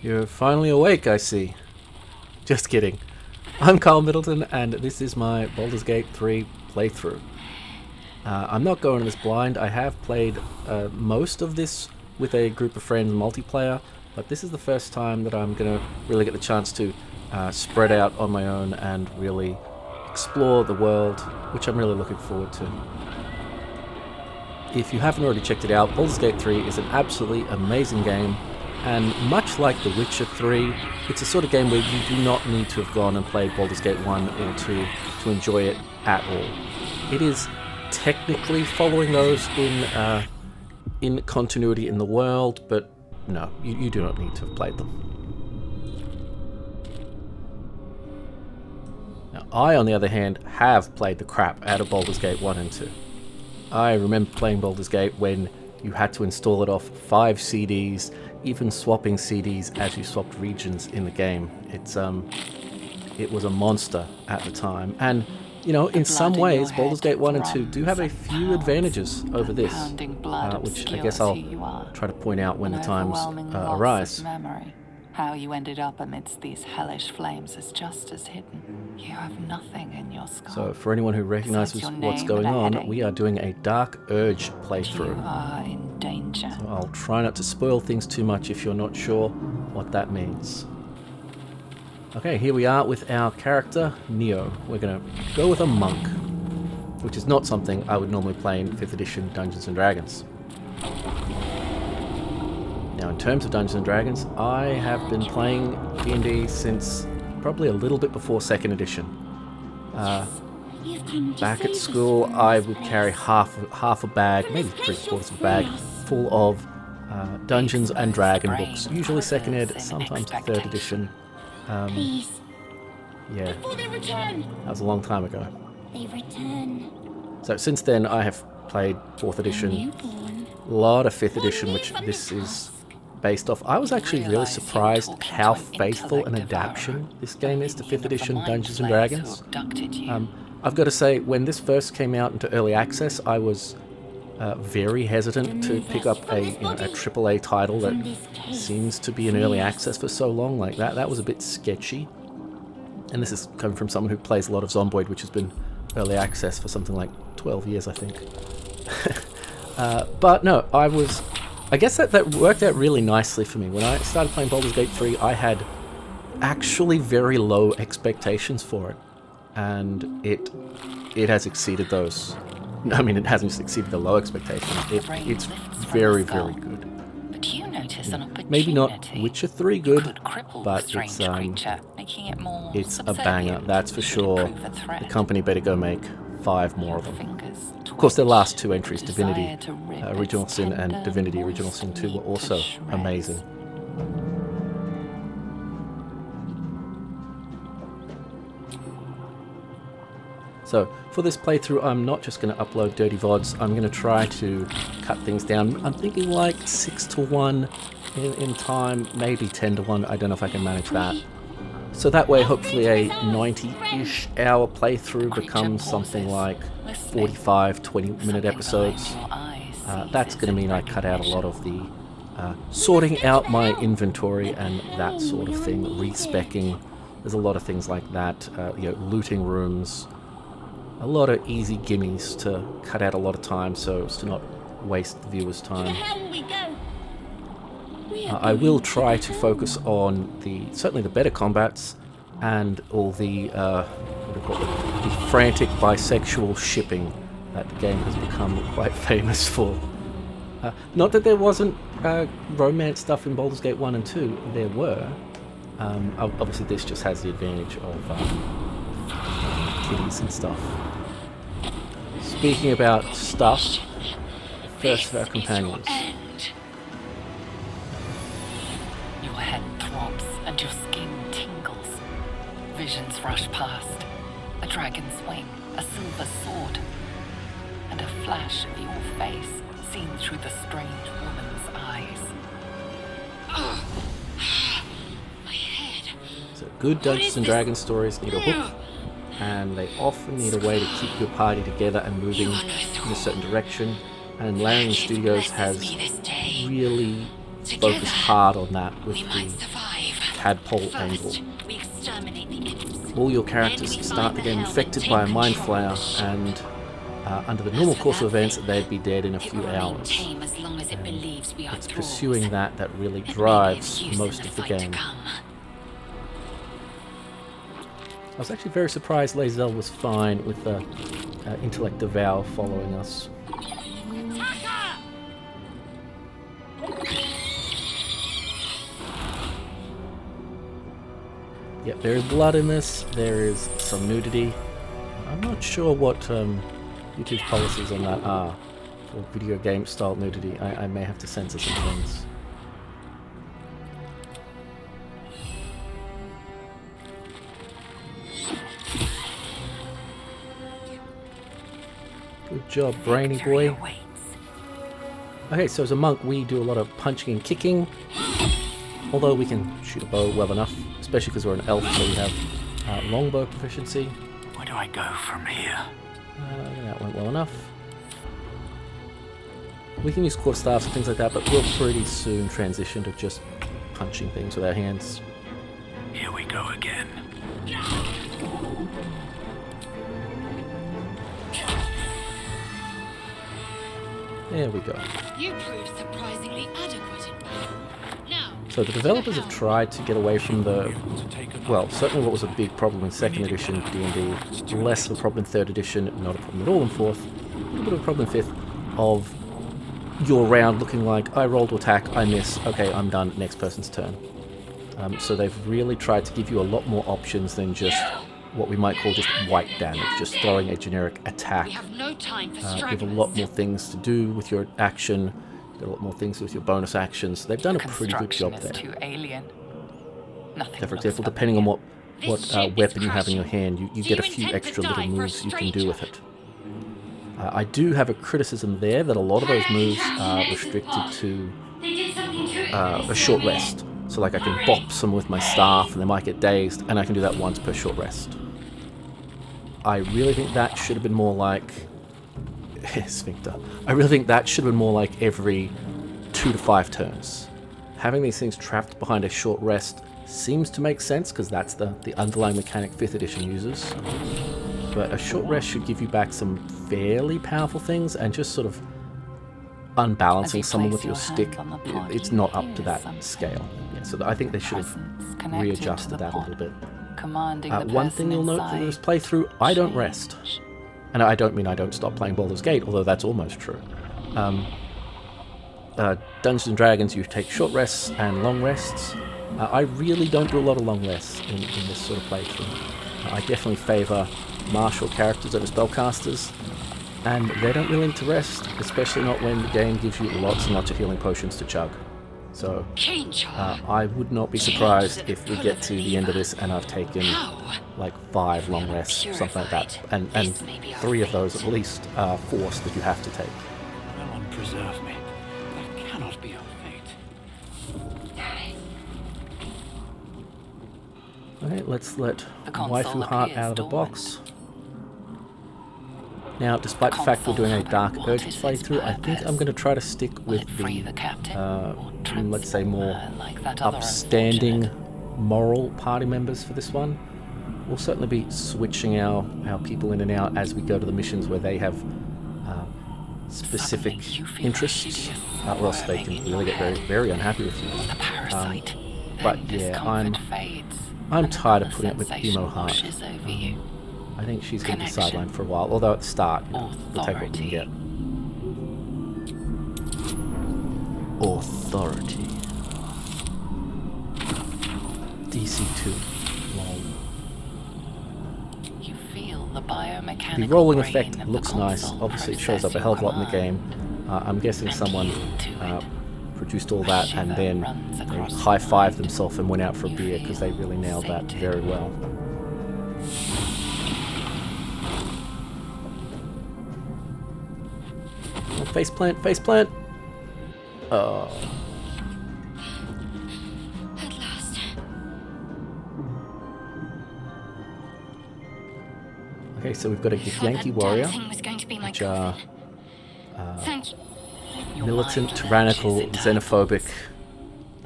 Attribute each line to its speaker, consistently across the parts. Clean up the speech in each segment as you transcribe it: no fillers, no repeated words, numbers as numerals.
Speaker 1: You're finally awake, I see. Just kidding. I'm Carl Middleton, and this is my Baldur's Gate 3 playthrough. I'm not going this blind. I have played most of this with a group of friends multiplayer, but this is the first time that I'm going to really get the chance to spread out on my own and really explore the world, which I'm really looking forward to. If you haven't already checked it out, Baldur's Gate 3 is an absolutely amazing game, and much like The Witcher 3, it's a sort of game where you do not need to have gone and played Baldur's Gate 1 or 2 to enjoy it at all. It is technically following those in continuity in the world, but no, you do not need to have played them. Now, I, on the other hand, have played the crap out of Baldur's Gate 1 and 2. I remember playing Baldur's Gate when you had to install it off 5 CDs, even swapping CDs as you swapped regions in the game. It was a monster at the time, and you know, in some ways, Baldur's Gate 1 and 2 do have a few advantages over this, which I guess I'll try to point out when the times arise.
Speaker 2: How you ended up amidst these hellish flames is just as hidden. You have nothing in your skull.
Speaker 1: So, for anyone who recognizes what's going on, we are doing a Dark Urge playthrough.
Speaker 2: You are in danger.
Speaker 1: So I'll try not to spoil things too much if you're not sure what that means. Okay, here we are with our character, Neo. We're going to go with a monk, which is not something I would normally play in 5th edition Dungeons & Dragons. Now, in terms of Dungeons & Dragons, I have been playing D&D since probably a little bit before 2nd edition. Back at school, I would carry half a bag, maybe 3/4 of a bag, full of Dungeons & Dragon books, usually 2nd ed, sometimes 3rd edition. Yeah, that was a long time ago. So since then, I have played 4th edition, a lot of 5th edition, which this is based off. I was actually really surprised how faithful an adaptation this game is to 5th edition Dungeons & Dragons. I've got to say, when this first came out into early access, I was very hesitant to pick up a AAA title that seems to be in early access for so long like that. That was a bit sketchy. And this is coming from someone who plays a lot of Zomboid, which has been early access for something like 12 years, I think. But no, I guess that worked out really nicely for me. When I started playing Baldur's Gate 3, I had actually very low expectations for it. And it has exceeded those. I mean, it hasn't just exceeded the low expectations. It's very, very good.
Speaker 2: But you notice an opportunity.
Speaker 1: Maybe not Witcher 3 good, but it's a banger, that's for sure. The company better go make 5 more of them. Of course, their last 2 entries, Divinity Original Sin and Divinity Original Sin 2, were also amazing. So, for this playthrough, I'm not just going to upload dirty VODs, I'm going to try to cut things down. I'm thinking like 6-1 in time, maybe 10-1, I don't know if I can manage that. So that way, hopefully a 90-ish hour playthrough becomes something like 45, 20-minute episodes. That's going to mean I cut out a lot of the sorting out my inventory and that sort of thing, respecking. There's a lot of things like that, looting rooms. A lot of easy gimmies to cut out a lot of time so as to not waste the viewer's time. I will try to focus on certainly the better combats and all the frantic bisexual shipping that the game has become quite famous for. Not that there wasn't romance stuff in Baldur's Gate 1 and 2, there were. Obviously this just has the advantage of kitties and stuff. Speaking about stuff, first of our companions.
Speaker 2: Your head throbs and your skin tingles. Visions rush past. A dragon's wing, a silver sword, and a flash of your face seen through the strange woman's eyes. My head.
Speaker 1: So good Dungeons and Dragons stories need a hook, and they often need a way to keep your party together and moving in a certain direction. And Larian Studios has really focused hard on that with the tadpole angle.
Speaker 3: We exterminate the imps.
Speaker 1: All your characters start the game infected by a mind flayer, and under the normal course of events, they'd be dead in a few hours.
Speaker 3: As long as it believes we are
Speaker 1: It's
Speaker 3: thralls.
Speaker 1: pursuing that really drives
Speaker 3: Use
Speaker 1: most
Speaker 3: in
Speaker 1: of the
Speaker 3: fight to
Speaker 1: game.
Speaker 3: come.
Speaker 1: I was actually very surprised Lae'zel was fine with the intellect devour following us. Yep, there is blood in this, there is some nudity. I'm not sure what YouTube's policies on that are for video game style nudity. I may have to censor some things. Good job, brainy boy. Okay, so as a monk we do a lot of punching and kicking. Although we can shoot a bow well enough, especially because we're an elf, so we have longbow proficiency.
Speaker 4: Where do I go from here?
Speaker 1: That went well enough. We can use quarterstaffs and things like that, but we'll pretty soon transition to just punching things with our hands.
Speaker 4: Here we go again.
Speaker 1: There we go.
Speaker 3: You proved surprisingly adequate in battle. Now,
Speaker 1: So the developers have tried to get away from the, well, certainly what was a big problem in 2nd edition D&D, less of a problem in 3rd edition, not a problem at all in 4th, a little bit of a problem in 5th, of your round looking like, I roll to attack, I miss, okay, I'm done, next person's turn. So they've really tried to give you a lot more options than just what we might call just white damage, just throwing a generic attack.
Speaker 3: we have no time for
Speaker 1: You have a
Speaker 3: stragglers.
Speaker 1: lot more things to do with your action, got a lot more things with your bonus actions. They've done a pretty good
Speaker 2: Construction
Speaker 1: job
Speaker 2: is
Speaker 1: there.
Speaker 2: too alien. Nothing
Speaker 1: So for
Speaker 2: looks
Speaker 1: example,
Speaker 2: familiar.
Speaker 1: depending on what
Speaker 3: This ship is
Speaker 1: weapon you have in your
Speaker 3: crashing.
Speaker 1: hand, you
Speaker 3: Do
Speaker 1: get a
Speaker 3: you
Speaker 1: few
Speaker 3: intend to
Speaker 1: extra
Speaker 3: die
Speaker 1: little
Speaker 3: for a
Speaker 1: moves you can do with
Speaker 3: stranger?
Speaker 1: it. I do have a criticism there that a lot of those moves are restricted to a short rest. So like I can bop some with my staff and they might get dazed, and I can do that once per short rest. I really think that should have been more like... Sphincter. I really think that should have been more like every 2 to 5 turns. Having these things trapped behind a short rest seems to make sense, because that's the underlying mechanic 5th edition uses. But a short rest should give you back some fairly powerful things, and just sort of unbalancing someone with your stick, it's not up to that scale. Yeah, so I think they should have readjusted that a little bit. One thing you'll note from this playthrough, I don't rest. And I don't mean I don't stop playing Baldur's Gate, although that's almost true. Dungeons & Dragons, you take short rests and long rests. I really don't do a lot of long rests in this sort of playthrough. I definitely favour martial characters over spellcasters, and they don't really need to rest, especially not when the game gives you lots and lots of healing potions to chug. So I would not be surprised if we get to the end of this and I've taken like 5 long rests, something like that, and 3 of those at least are forced that you have to take.
Speaker 4: No one preserve me. That cannot be our fate.
Speaker 1: Okay, let's let
Speaker 2: The console
Speaker 1: Waifu Heart
Speaker 2: appears
Speaker 1: out of the
Speaker 2: dormant.
Speaker 1: box. Now, despite the fact we're doing a Dark
Speaker 2: What
Speaker 1: Urge
Speaker 2: is its
Speaker 1: playthrough, I think I'm going to try to stick
Speaker 2: Will
Speaker 1: with
Speaker 2: it free the captain? Or
Speaker 1: let's say more
Speaker 2: transform her like that other
Speaker 1: upstanding
Speaker 2: unfortunate?
Speaker 1: moral party members for this one. We'll certainly be switching our people in and out as we go to the missions where they have specific
Speaker 2: Suddenly you feel
Speaker 1: interests,
Speaker 2: hideous,
Speaker 1: or else they can really get very, very unhappy with you.
Speaker 2: The parasite.
Speaker 1: but
Speaker 2: Then
Speaker 1: yeah,
Speaker 2: discomfort fades,
Speaker 1: I'm
Speaker 2: and
Speaker 1: tired of
Speaker 2: another
Speaker 1: putting up with
Speaker 2: sensation
Speaker 1: Emo Heart.
Speaker 2: washes over you.
Speaker 1: I think she's going to be
Speaker 2: Connection.
Speaker 1: sidelined for a while, although at the start, you know, we'll take what we can
Speaker 2: Authority.
Speaker 1: get. Authority. DC2. Lol.
Speaker 2: You feel the biomechanical
Speaker 1: The rolling
Speaker 2: brain
Speaker 1: effect
Speaker 2: of the
Speaker 1: looks nice.
Speaker 2: console
Speaker 1: Obviously, it shows up
Speaker 2: process
Speaker 1: a hell of a lot in the
Speaker 2: your
Speaker 1: game. I'm guessing
Speaker 2: And
Speaker 1: someone
Speaker 2: key to it.
Speaker 1: produced all that and
Speaker 2: shiver
Speaker 1: then
Speaker 2: runs
Speaker 1: they
Speaker 2: across your
Speaker 1: high-fived
Speaker 2: mind.
Speaker 1: themselves and went out for a
Speaker 2: You
Speaker 1: beer because they
Speaker 2: feel
Speaker 1: really nailed that
Speaker 2: sated.
Speaker 1: very well. Oh, faceplant, faceplant! Oh.
Speaker 3: At last.
Speaker 1: Okay, so we've got a
Speaker 3: Thought
Speaker 1: Yankee
Speaker 3: that
Speaker 1: warrior,
Speaker 3: damn thing was going to be my
Speaker 1: which are
Speaker 3: Thank you.
Speaker 2: Your
Speaker 1: militant,
Speaker 2: mind
Speaker 1: tyrannical,
Speaker 2: lurches eternal
Speaker 1: xenophobic,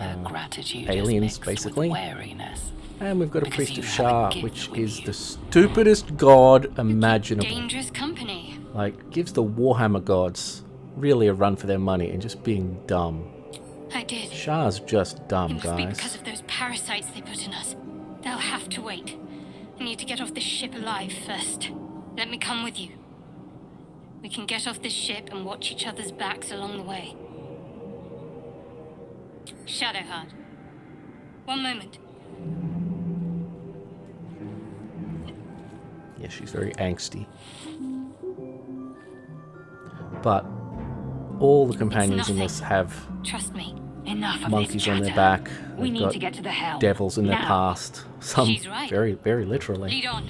Speaker 2: Her gratitude
Speaker 1: aliens,
Speaker 2: is mixed
Speaker 1: basically.
Speaker 2: with wariness.
Speaker 1: And we've got a
Speaker 2: Because
Speaker 1: priest
Speaker 2: you
Speaker 1: of
Speaker 2: have a
Speaker 1: Shah,
Speaker 2: gift
Speaker 1: which
Speaker 2: with
Speaker 1: is
Speaker 2: you.
Speaker 1: the stupidest god imaginable.
Speaker 3: Dangerous company.
Speaker 1: Like, gives the Warhammer gods really a run for their money and just being dumb.
Speaker 3: I did.
Speaker 1: Shah's just dumb,
Speaker 3: It must be
Speaker 1: guys.
Speaker 3: because of those parasites they put in us. They'll have to wait. I need to get off this ship alive first. Let me come with you. We can get off this ship and watch each other's backs along the way. Shadowheart. One moment.
Speaker 1: Yeah, she's very angsty. But all the companions in this have
Speaker 3: Trust me.
Speaker 2: Enough of
Speaker 1: monkeys
Speaker 2: this
Speaker 1: on their
Speaker 2: chatter.
Speaker 1: back.
Speaker 2: We
Speaker 1: They've
Speaker 2: need
Speaker 1: got
Speaker 2: to get to the helm.
Speaker 1: devils in their
Speaker 2: Now.
Speaker 1: past. Some
Speaker 3: She's right.
Speaker 1: very, very literally.
Speaker 3: Lead on.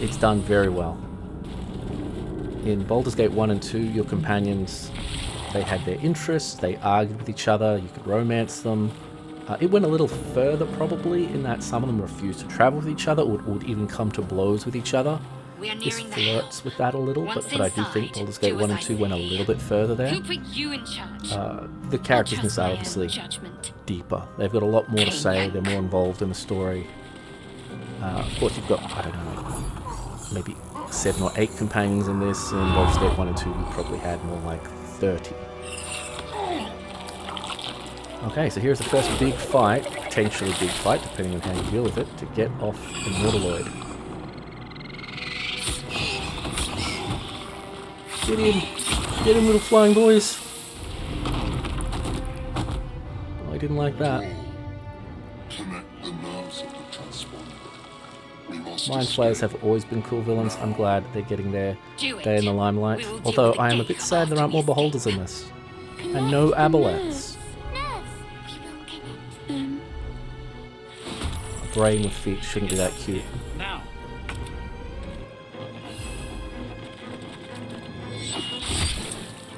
Speaker 1: It's done very well. In Baldur's Gate 1 and 2, your companions, they had their interests, they argued with each other, you could romance them. It went a little further probably in that some of them refused to travel with each other or would even come to blows with each other.
Speaker 3: We are
Speaker 1: This
Speaker 3: nearing the
Speaker 1: flirts
Speaker 3: helm.
Speaker 1: with that a little,
Speaker 3: Once
Speaker 1: but I do think
Speaker 3: inside,
Speaker 1: Baldur's Gate
Speaker 3: do
Speaker 1: 1
Speaker 3: as
Speaker 1: and
Speaker 3: I
Speaker 1: 2 went a
Speaker 3: say.
Speaker 1: little bit further there.
Speaker 3: Who put you in charge?
Speaker 1: The characters in this
Speaker 3: Trust
Speaker 1: are
Speaker 3: my own
Speaker 1: obviously
Speaker 3: judgment.
Speaker 1: deeper. They've got a lot more to say,
Speaker 3: Okay.
Speaker 1: they're more involved in the story. Of course you've got, I don't know, maybe 7 or 8 companions in this, and Baldur's Gate 1 and 2 we probably had more like 30. Okay, so here's the first big fight, potentially big fight, depending on how you deal with it, to get off the Mortaloid. Get him, little flying boys. Oh, I didn't like that.
Speaker 5: Connect the nerves of the transponder. We must
Speaker 1: Mind Flayers have always been cool villains. I'm glad they're getting their
Speaker 3: Do it.
Speaker 1: day in the limelight.
Speaker 3: We will deal
Speaker 1: Although
Speaker 3: with the
Speaker 1: I am a
Speaker 3: gate
Speaker 1: bit
Speaker 3: of
Speaker 1: sad there aren't more
Speaker 3: Artemis
Speaker 1: beholders in this. And no aboleths. A brain with feet shouldn't be that cute.
Speaker 4: Now.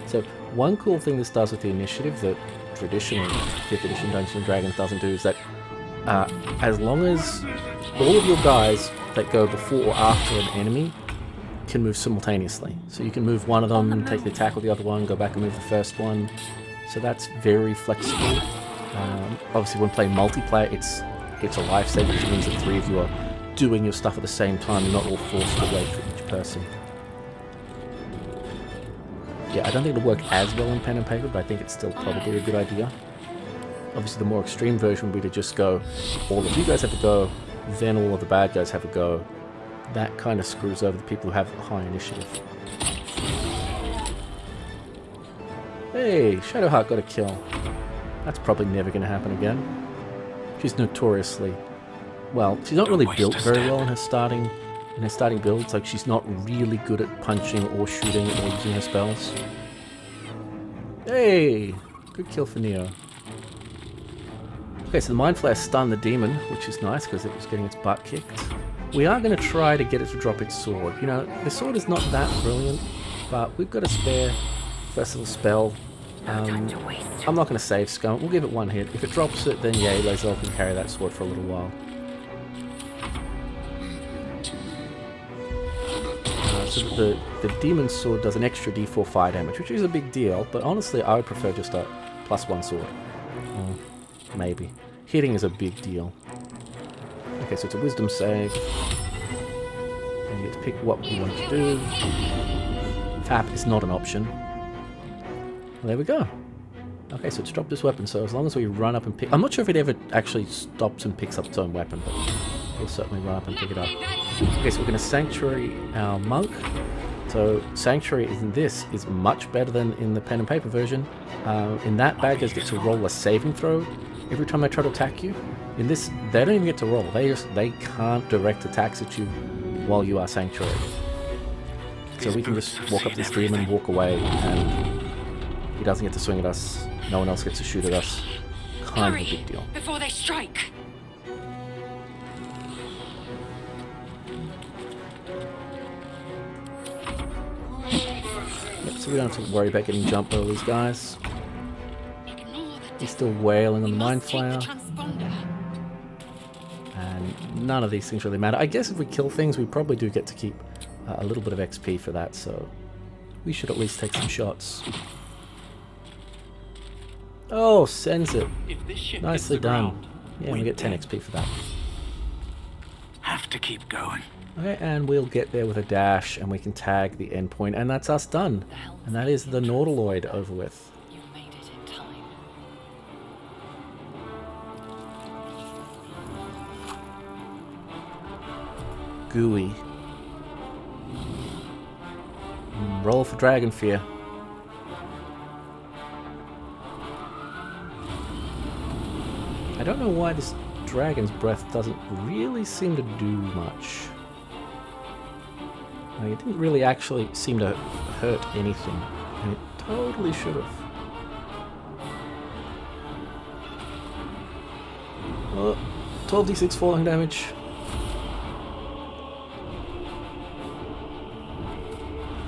Speaker 1: So one cool thing this does with the initiative that traditional 5th edition Dungeons and Dragons doesn't do is that as long as all of your guys that go before or after an enemy can move simultaneously. So you can move one of them, take the attack with the other one, go back and move the first one. So that's very flexible. Obviously when playing multiplayer it's a lifesaver, which means that 3 of you are doing your stuff at the same time. You're not all forced to wait for each person. Yeah, I don't think it'll work as well in pen and paper, but I think it's still probably a good idea. Obviously, the more extreme version would be to just go, all of you guys have a go, then all of the bad guys have a go. That kind of screws over the people who have high initiative. Hey, Shadowheart got a kill. That's probably never going to happen again. She's notoriously... Well, she's not really built very well in her starting builds. Like, she's not really good at punching or shooting or using her spells. Hey! Good kill for Neo. Okay, so the Mind Flayer stunned the demon, which is nice because it was getting its butt kicked. We are going to try to get it to drop its sword. You know, the sword is not that brilliant, but we've got a spare versatile spell. I'm not going to save Scum. We'll give it one hit. If it drops it, then yay, Lae'zel can carry that sword for a little while. So the demon sword does an extra d4 fire damage, which is a big deal, but honestly I would prefer just a +1 sword. Maybe. Hitting is a big deal. Okay, so it's a wisdom save. And you get to pick what you want to do. Tap is not an option. Well, there we go. Okay, so it's dropped this weapon, so as long as we run up and pick... I'm not sure if it ever actually stops and picks up its own weapon, but we'll certainly run up and pick it up. Okay, so we're going to Sanctuary our Monk. So Sanctuary in this is much better than in the pen and paper version. In that, bad guys get to roll a saving throw every time they try to attack you. In this, they don't even get to roll. They can't direct attacks at you while you are Sanctuary. So we can just walk up to this demon, walk away, and he doesn't get to swing at us. No one else gets to shoot at us. Kind of a big deal.
Speaker 3: Before they strike.
Speaker 1: Yep, so we don't have to worry about getting jumped by all these guys. He's still wailing on the Mind Flayer. And none of these things really matter. I guess if we kill things, we probably do get to keep a little bit of XP for that, so we should at least take some shots. Oh, sends it.
Speaker 4: If this ship
Speaker 1: Nicely
Speaker 4: hits the
Speaker 1: done.
Speaker 4: ground,
Speaker 1: Yeah, we
Speaker 4: we're
Speaker 1: get 10
Speaker 4: dead.
Speaker 1: XP for that.
Speaker 4: Have to keep going.
Speaker 1: Okay, and we'll get there with a dash, and we can tag the endpoint, and that's us done.
Speaker 2: The helm's
Speaker 1: And that is the
Speaker 2: entrance.
Speaker 1: Nautiloid over with.
Speaker 2: You've made it in time.
Speaker 1: Gooey. Roll for Dragon Fear. I don't know why this Dragon's Breath doesn't really seem to do much. Like, it didn't really actually seem to hurt anything, and it totally should have. Oh, 12d6 falling damage.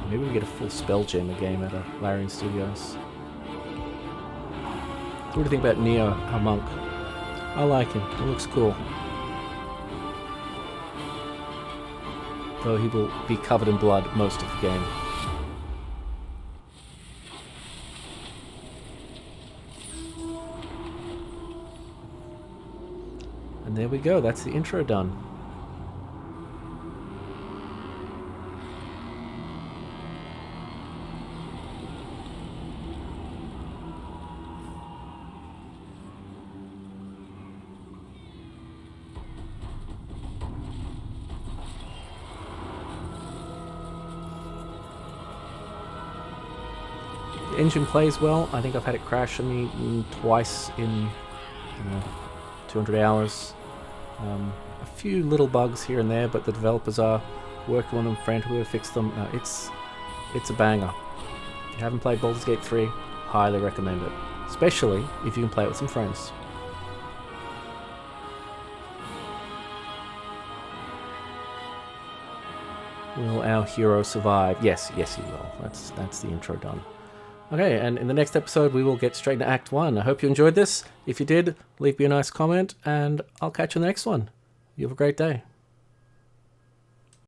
Speaker 1: Maybe we get a full spell gem game at Larian Studios. What do you think about Neo, our monk? I like him. He looks cool. Though he will be covered in blood most of the game. And there we go. That's the intro done. The engine plays well. I think I've had it crash on me twice in 200 hours. A few little bugs here and there, but the developers are working on them frantically to fix them. It's a banger. If you haven't played Baldur's Gate 3, highly recommend it. Especially if you can play it with some friends. Will our hero survive? Yes, he will. That's the intro done. Okay, and in the next episode we will get straight into Act 1. I hope you enjoyed this. If you did, leave me a nice comment, and I'll catch you in the next one. You have a great day.